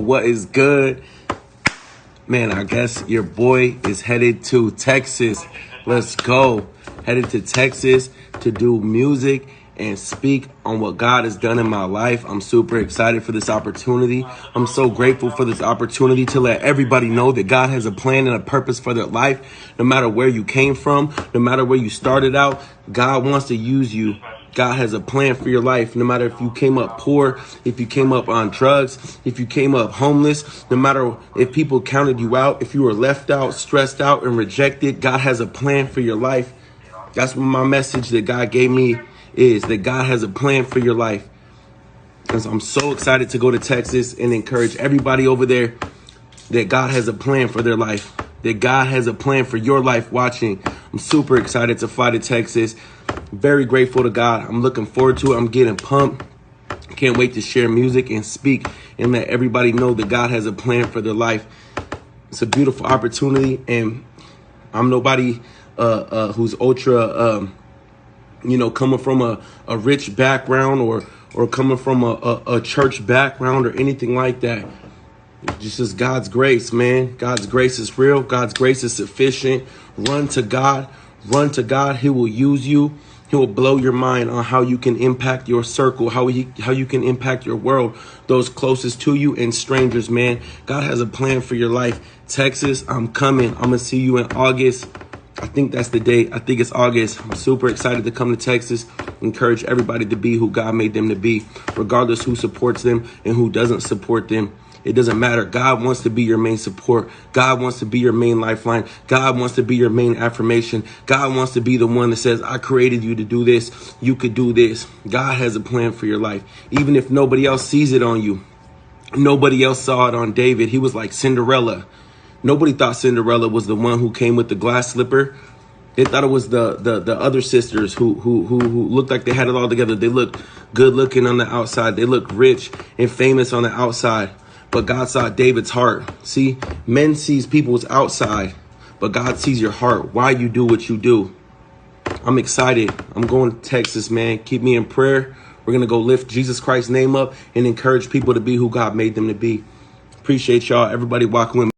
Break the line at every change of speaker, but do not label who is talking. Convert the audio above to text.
What is good? Man, I guess your boy is headed to Texas. Let's go. Headed to Texas to do music and speak on what God has done in my life. I'm super excited for this opportunity. I'm so grateful for this opportunity to let everybody know that God has a plan and a purpose for their life. No matter where you came from, no matter where you started out, God wants to use you. God has a plan for your life. No matter if you came up poor, if you came up on drugs, if you came up homeless, no matter if people counted you out, if you were left out, stressed out, and rejected, God has a plan for your life. That's what my message that God gave me is, that God has a plan for your life. And so I'm so excited to go to Texas and encourage everybody over there that God has a plan for their life, that God has a plan for your life watching. I'm super excited to fly to Texas. Very grateful to God. I'm looking forward to it. I'm getting pumped. Can't wait to share music and speak and let everybody know that God has a plan for their life. It's a beautiful opportunity, and I'm nobody who's ultra, coming from a rich background or coming from a church background or anything like that. Just God's grace, man. God's grace is real. God's grace is sufficient. Run to God. Run to God. He will use you. He will blow your mind on how you can impact your circle, how you can impact your world, those closest to you and strangers, man. God has a plan for your life. Texas, I'm coming. I'm going to see you in August. I think that's the date. I think it's August. I'm super excited to come to Texas. Encourage everybody to be who God made them to be, regardless who supports them and who doesn't support them. It doesn't matter. God wants to be your main support. God wants to be your main lifeline. God wants to be your main affirmation. God wants to be the one that says, I created you to do this. You could do this. God has a plan for your life. Even if nobody else sees it on you. Nobody else saw it on David. He was like Cinderella. Nobody thought Cinderella was the one who came with the glass slipper. They thought it was the other sisters who looked like they had it all together. They looked good looking on the outside. They looked rich and famous on the outside. But God saw David's heart. See, men sees people's outside, but God sees your heart. Why you do what you do. I'm excited. I'm going to Texas, man. Keep me in prayer. We're going to go lift Jesus Christ's name up and encourage people to be who God made them to be. Appreciate y'all. Everybody walking with me.